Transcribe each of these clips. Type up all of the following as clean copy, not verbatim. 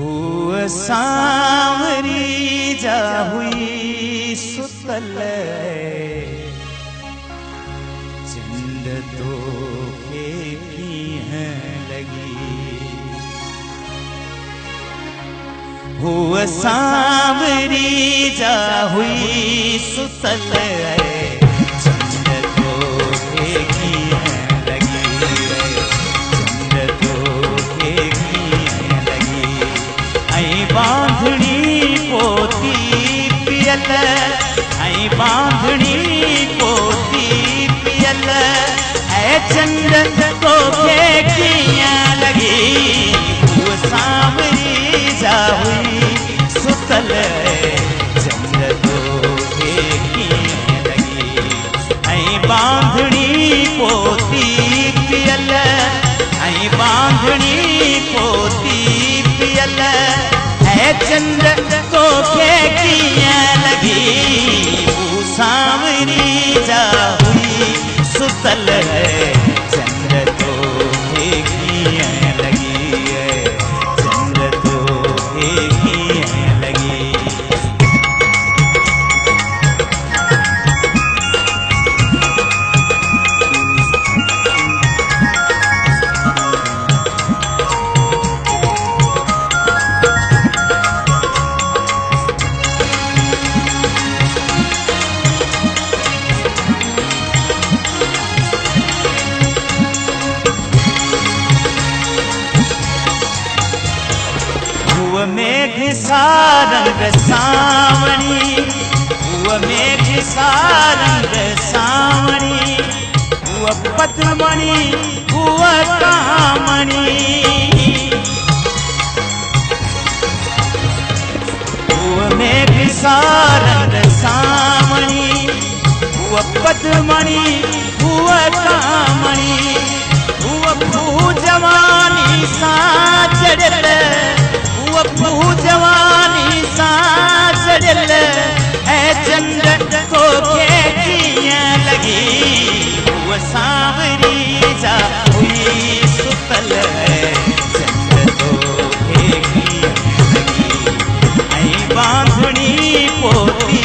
हुआ सांवरी जा हुई सुतल चंद तो की है लगी। हुआ सांवरी जा हुई सुतल चंद तो की है लगी। चंद तो की है लगी। आई बांधनी पोती पियल आई बांधनी पोती पियल ऐ चंद तो कियां लगी। वो सांवरी जा हुई सुतल चंद तो कियां लगी। आई बांधनी पोती पियल आई बांधनी पोती पियल ऐ चंद तो कियां लगी। वो सांवरी जा हुई सुतल चंद तो कियां लगी। चंद तो कियां लगी। मेघ सारंग सावणी हुआ मेघ सारंग सावणी हुआ पद्मणि हुआ कामणी। हुआ मेघ सारंग सावणी हुआ पद्मणि हुआ कामणी। हुआ जवानी सा चढ़ल वो जवानी सा सजल ऐ चंद तो कियां लगी। वो सांवरी जा हुई सुतल चंद तो कियां लगी। आई बांधनी पोती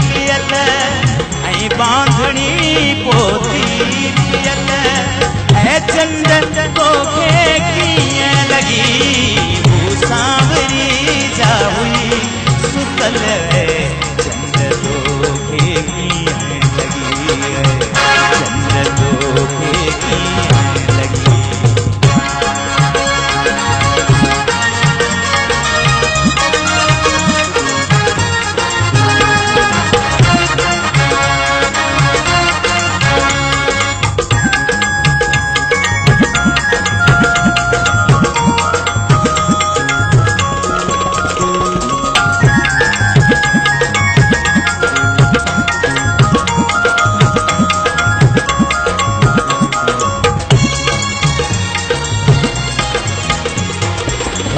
पियल आई बांधनी पोती पियल ऐ चंद तो कियां लगी। सांवरी जा हुई सुतल चंद तो कियां लगी। चंद तो कियां लगी।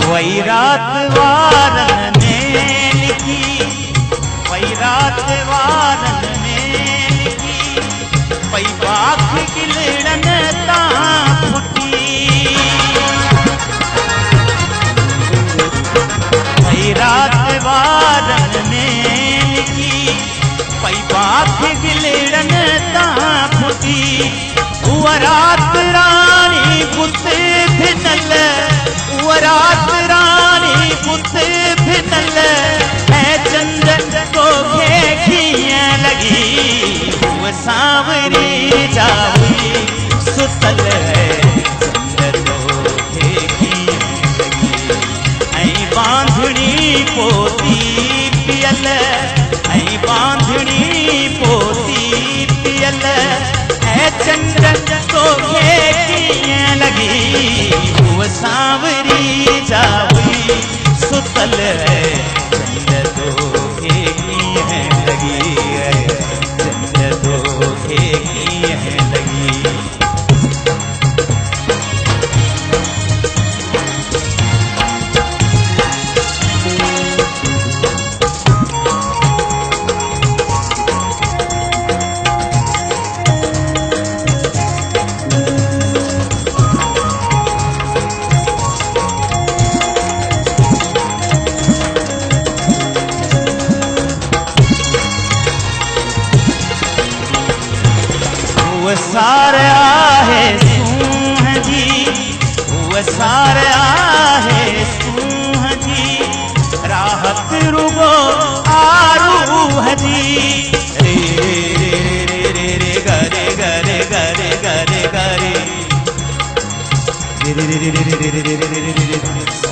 वही रात वारन ने लिखी वही रात वारन ने लिखी पई बाख गिलड़न तां फुटी। वही रात वारन ने लिखी पई बाख गिलड़न तां फुटी। हुआ रात रानी पुत भिनल हुआ रात रानी पुत भिनल ऐ चंद तो कियां लगी। वो सांवरी जा हुई सुतल चंद तो कियां लगी। आई बांधनी पोती पियल आई बांधनी पोती पियल ऐ चंद तो कियां लगी। वो सांवरी जा हुई सुतल चंद तो कियां लगी। चंद तो कियां लगी। सार आहे सूंह जी, उह सार आहे सूंह जी, राहत रुगो आरूह जी। रे रे रे रे गरे गरे गरे गरे गरे रे रे रे रे रे रे रे रे रे रे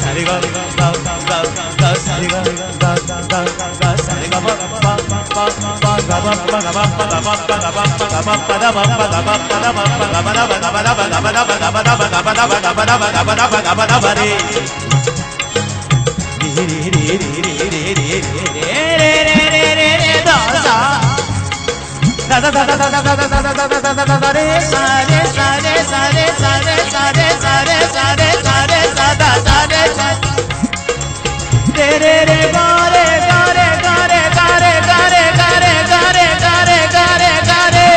सारे गा गा गा गा सारे गा गा गा गा गा सारे गा गा गा गा गा गा गा गा गा गा रे दा दा दा दा दा दा दा दा दा दा दा दा दा रे सारे सारे सारे सारे सारे सारे सारे सारे सादा सारे रे रे रे गारे गारे गारे गारे गारे गारे गारे गारे गारे गारे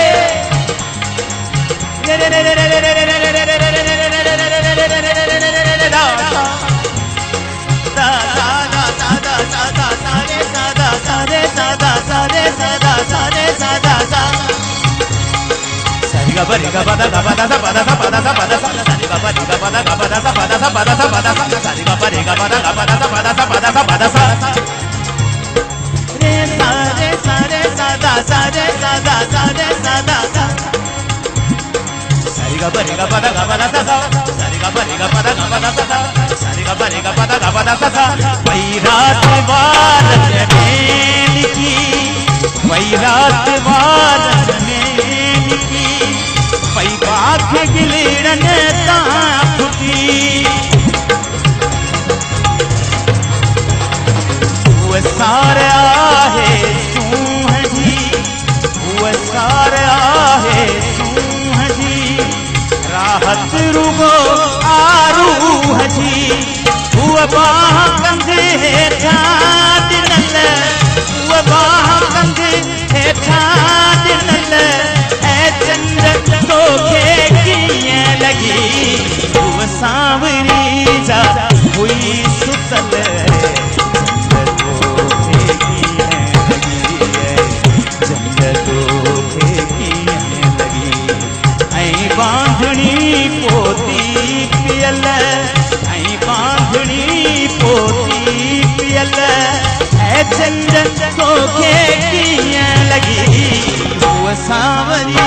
रे रे रे रे रे रे रे रे रे रे Gabari gabada gabada gabada gabada gabada sari gabari gabada gabada gabada gabada gabada sari gabari gabada gabada gabada gabada gabada re sare sare sada sare sada sare sada sari gabari gabada gabada gabada sari gabari gabada gabada gabada sari gabari gabada gabada gabada वही रात वालन में लिखी वही रात वालन में लिखी पई बाख गिलड़न तां फुटी उह सार आहे सूंह जी उह सार आहे सूंह जी राहत रुगो आरूह जी उह बाह कंधे हेठां ॾिनल उह बाह कंधे हेठां ॾिनल ऐं चंड तोखे कीअं लॻी उह सांवरी जा हुई सुतल तोखे कीअं लॻी चंड तोखे कीअं लॻी ऐं बांधणी पोती पियल ऐं बांधणी पोती पियल ऐं चंड तोखे कीअं लॻी उह सांवरी